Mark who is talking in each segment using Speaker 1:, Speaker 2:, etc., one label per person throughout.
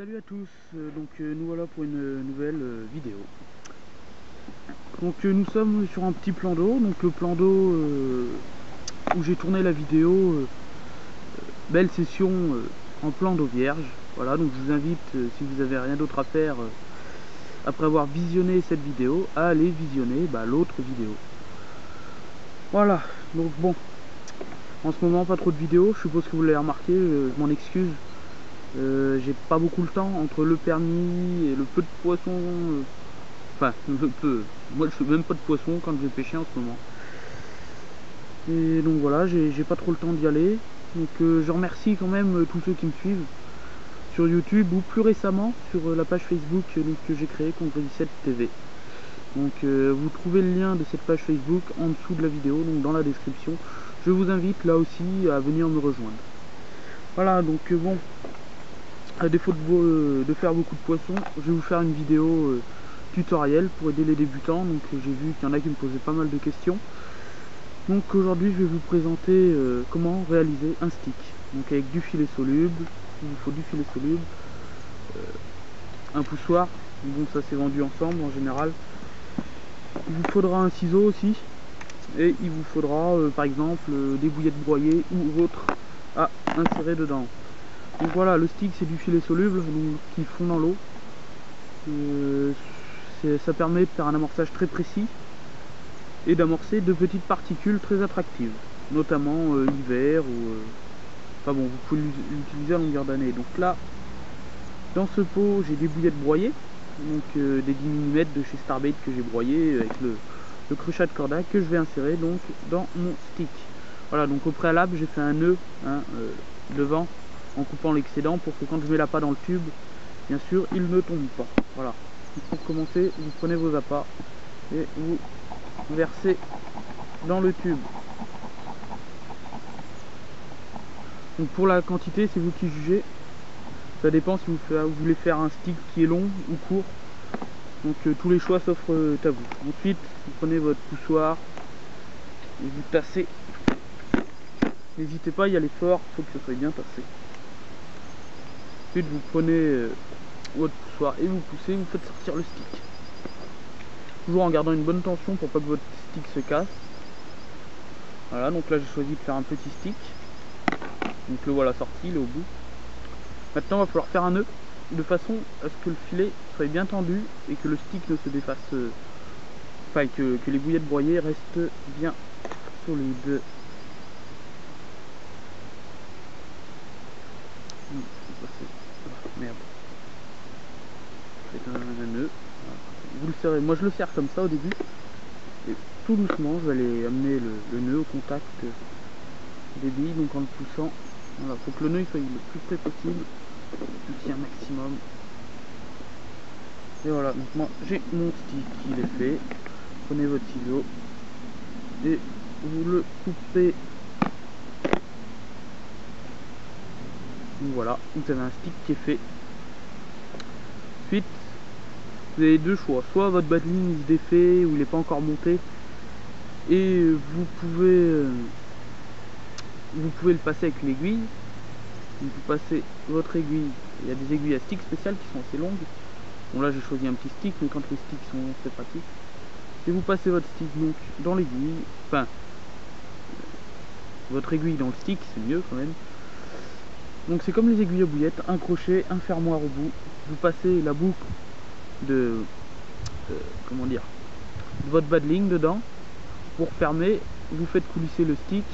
Speaker 1: Salut à tous, nous voilà pour une nouvelle vidéo. Nous sommes sur un petit plan d'eau, donc le plan d'eau où j'ai tourné la vidéo, belle session en plan d'eau vierge. Voilà, donc je vous invite, si vous avez rien d'autre à faire après avoir visionné cette vidéo, à aller visionner l'autre vidéo. Voilà, donc bon, en ce moment pas trop de vidéos, je suppose que vous l'avez remarqué, je m'en excuse. J'ai pas beaucoup le temps entre le permis et le peu de poissons. Enfin, le peu. Moi, je fais même pas de poissons quand je vais pêcher en ce moment. Et donc voilà, j'ai pas trop le temps d'y aller. Donc je remercie quand même tous ceux qui me suivent sur YouTube ou plus récemment sur la page Facebook que j'ai créée, Contre 17 TV. Donc vous trouvez le lien de cette page Facebook en dessous de la vidéo, donc dans la description. Je vous invite là aussi à venir me rejoindre. Voilà, donc bon. À défaut de faire beaucoup de poissons, je vais vous faire une vidéo tutoriel pour aider les débutants. Donc j'ai vu qu'il y en a qui me posaient pas mal de questions. Donc aujourd'hui je vais vous présenter comment réaliser un stick. Donc avec du filet soluble, il vous faut du filet soluble, un poussoir, bon ça c'est vendu ensemble en général. Il vous faudra un ciseau aussi, et il vous faudra par exemple des bouillettes broyées ou autres à insérer dedans. Donc voilà, le stick c'est du filet soluble donc, qui fond dans l'eau. Ça permet de faire un amorçage très précis et d'amorcer de petites particules très attractives, notamment l'hiver ou enfin bon, vous pouvez l'utiliser à longueur d'année. Donc là, dans ce pot, j'ai des bouillettes broyées, donc des 10 mm de chez Starbait que j'ai broyé avec le crochet de corda que je vais insérer donc dans mon stick. Voilà, donc au préalable j'ai fait un nœud devant en coupant l'excédent pour que quand je mets l'appât dans le tube, bien sûr, il ne tombe pas. Voilà. Donc pour commencer, vous prenez vos appâts et vous versez dans le tube. Donc pour la quantité, c'est vous qui jugez. Ça dépend si vous voulez faire un stick qui est long ou court. Donc tous les choix s'offrent à vous. Ensuite, vous prenez votre poussoir et vous tassez. N'hésitez pas, il y a l'effort, il faut que ce soit bien tassé. Ensuite vous prenez votre poussoir et vous poussez, vous faites sortir le stick. Toujours en gardant une bonne tension pour pas que votre stick se casse. Voilà, donc là j'ai choisi de faire un petit stick. Donc le voilà sorti, il est au bout. Maintenant il va falloir faire un nœud de façon à ce que le filet soit bien tendu et que le stick ne se défasse, enfin que les bouillettes broyées restent bien solides. Merde. Faites un nœud. Vous le serrez. Moi je le serre comme ça au début. Et tout doucement je vais aller amener le nœud au contact des billes, donc en le poussant. Voilà, faut que le nœud il soit le plus près possible. Ici un maximum. Et voilà, donc moi j'ai mon stick, il est fait. Prenez votre ciseau et vous le coupez. Donc voilà, vous avez un stick qui est fait. Ensuite, vous avez deux choix. Soit votre badling il se défait ou il n'est pas encore monté et vous pouvez le passer avec une aiguille. Donc vous passez votre aiguille. Il y a des aiguilles à stick spéciales qui sont assez longues. Bon là j'ai choisi un petit stick, mais quand les sticks sont longs c'est pratique. Et vous passez votre stick donc dans l'aiguille. Enfin, votre aiguille dans le stick, c'est mieux quand même. Donc c'est comme les aiguilles à bouillettes, un crochet, un fermoir au bout. Vous passez la boucle de comment dire, de votre badling dedans pour fermer. Vous faites coulisser le stick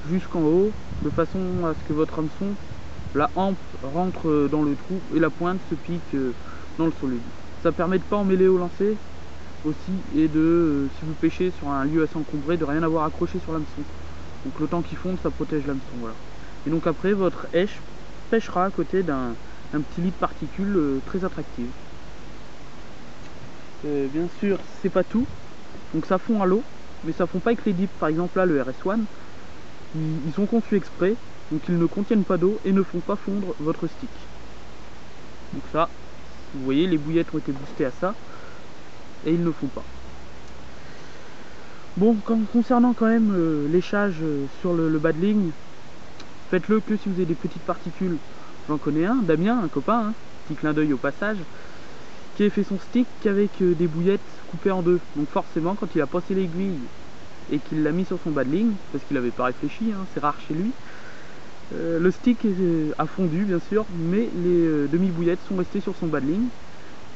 Speaker 1: jusqu'en haut de façon à ce que votre hameçon, la hampe rentre dans le trou et la pointe se pique dans le soluble. Ça permet de pas emmêler au lancer aussi et de, si vous pêchez sur un lieu assez encombré, de rien avoir accroché sur l'hameçon. Donc le temps qu'il fonde, ça protège l'hameçon. Voilà. Et donc après, votre hèche pêchera à côté d'un petit lit de particules très attractif. Bien sûr, c'est pas tout. Donc ça fond à l'eau, mais ça fond pas avec les dips. Par exemple là, le RS1, ils sont conçus exprès, donc ils ne contiennent pas d'eau et ne font pas fondre votre stick. Donc ça, vous voyez, les bouillettes ont été boostées à ça, et ils ne font pas. Bon, concernant quand même l'échage sur le badling, faites-le que si vous avez des petites particules. J'en connais un, Damien, un copain, hein, petit clin d'œil au passage, qui avait fait son stick avec des bouillettes coupées en deux. Donc forcément, quand il a passé l'aiguille et qu'il l'a mis sur son bas de ligne, parce qu'il n'avait pas réfléchi, hein, c'est rare chez lui, le stick a fondu bien sûr, mais les demi-bouillettes sont restées sur son bas de ligne.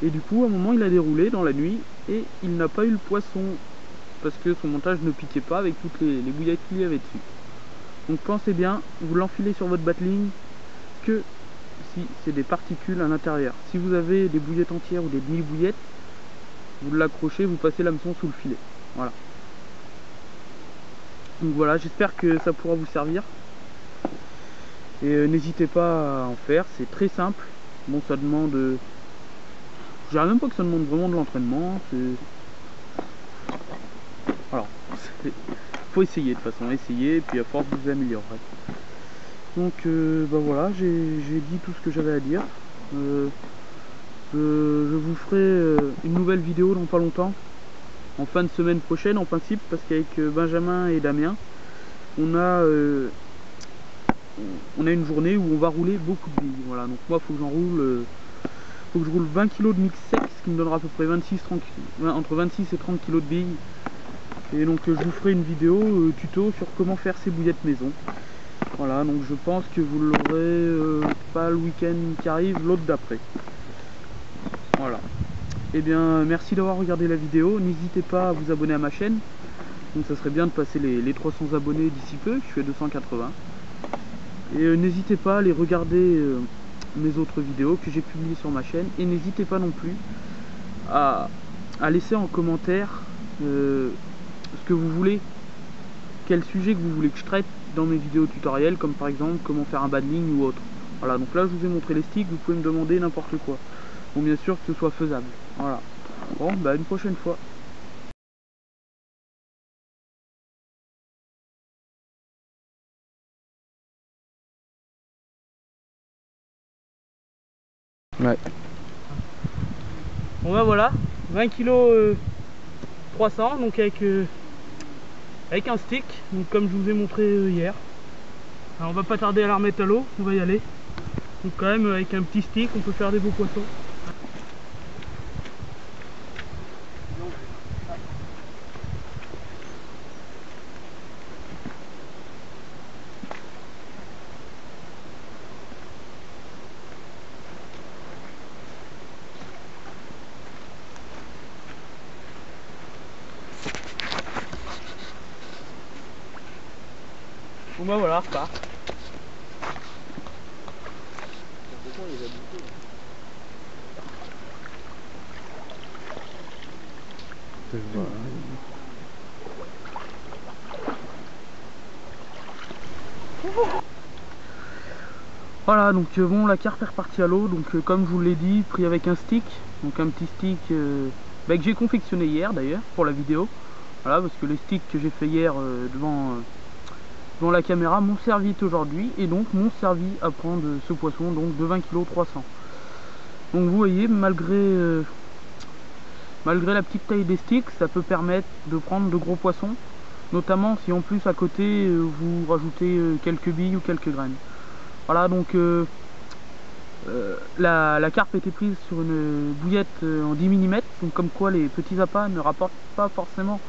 Speaker 1: Et du coup, à un moment, il a déroulé dans la nuit et il n'a pas eu le poisson parce que son montage ne piquait pas avec toutes les bouillettes qu'il y avait dessus. Donc pensez bien, vous l'enfilez sur votre bas de ligne que si c'est des particules à l'intérieur. Si vous avez des bouillettes entières ou des demi-bouillettes, vous l'accrochez, vous passez l'hameçon sous le filet. Voilà. Donc voilà, j'espère que ça pourra vous servir. Et n'hésitez pas à en faire, c'est très simple. Bon, ça demande... je dirais même pas que ça demande vraiment de l'entraînement. Alors, faut essayer de toute façon, essayer, et puis à force vous améliorerez. Donc bah voilà, j'ai dit tout ce que j'avais à dire. Je vous ferai une nouvelle vidéo dans pas longtemps, en fin de semaine prochaine en principe, parce qu'avec Benjamin et Damien, on a une journée où on va rouler beaucoup de billes. Voilà, donc moi faut que j'en roule, faut que je roule 20 kg de mix sec, ce qui me donnera à peu près entre 26 et 30 kg de billes. Et donc je vous ferai une vidéo tuto sur comment faire ces bouillettes maison. Voilà, donc je pense que vous l'aurez pas le week-end qui arrive, l'autre d'après. Voilà. Et bien merci d'avoir regardé la vidéo, n'hésitez pas à vous abonner à ma chaîne. Donc ça serait bien de passer les 300 abonnés d'ici peu, je suis à 280. Et n'hésitez pas à aller regarder mes autres vidéos que j'ai publiées sur ma chaîne. Et n'hésitez pas non plus à laisser en commentaire ce que vous voulez, quel sujet que vous voulez que je traite dans mes vidéos tutoriels, comme par exemple comment faire un bas de ligne ou autre. Voilà, donc là je vous ai montré les sticks, vous pouvez me demander n'importe quoi. Bon, bien sûr que ce soit faisable. Voilà. Bon, bah une prochaine fois. Ouais. Bon bah voilà, 20 kg 300, donc avec un stick, donc comme je vous ai montré hier. Alors on va pas tarder à la remettre à l'eau, on va y aller. Donc quand même avec un petit stick on peut faire des beaux poissons. Bon bah voilà, repart. Voilà, donc bon, la carpe est repartie à l'eau, donc comme je vous l'ai dit, pris avec un stick, donc un petit stick que j'ai confectionné hier d'ailleurs pour la vidéo. Voilà, parce que les sticks que j'ai fait hier devant la caméra m'ont servi aujourd'hui, et donc m'ont servi à prendre ce poisson donc de 20 kg 300. Donc vous voyez, malgré la petite taille des sticks, ça peut permettre de prendre de gros poissons, notamment si en plus à côté vous rajoutez quelques billes ou quelques graines. Voilà, donc la carpe était prise sur une bouillette en 10 mm, donc comme quoi les petits appâts ne rapportent pas forcément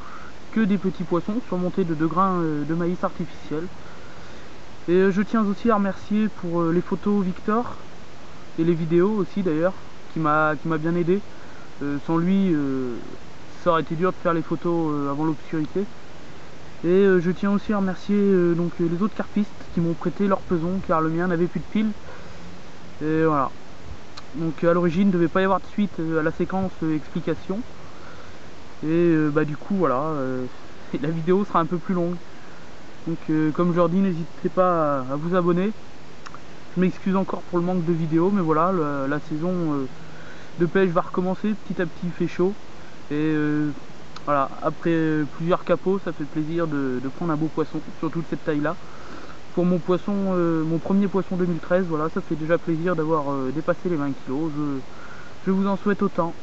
Speaker 1: que des petits poissons surmontés de 2 grains de maïs artificiel. Et je tiens aussi à remercier pour les photos Victor et les vidéos aussi d'ailleurs, qui m'a bien aidé. Sans lui, ça aurait été dur de faire les photos avant l'obscurité. Et je tiens aussi à remercier donc les autres carpistes qui m'ont prêté leur peson, car le mien n'avait plus de pile. Et voilà. Donc à l'origine, il ne devait pas y avoir de suite à la séquence explication. Et bah du coup voilà, la vidéo sera un peu plus longue. Donc comme je leur dis, n'hésitez pas à vous abonner. Je m'excuse encore pour le manque de vidéos, mais voilà, la saison de pêche va recommencer, petit à petit il fait chaud. Et voilà, après plusieurs capots, ça fait plaisir de prendre un beau poisson, surtout de cette taille là. Pour mon poisson, mon premier poisson 2013, voilà, ça fait déjà plaisir d'avoir dépassé les 20 kg. Je vous en souhaite autant.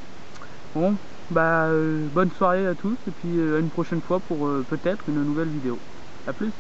Speaker 1: Bon, bah bonne soirée à tous, et puis à une prochaine fois pour peut-être une nouvelle vidéo. A plus.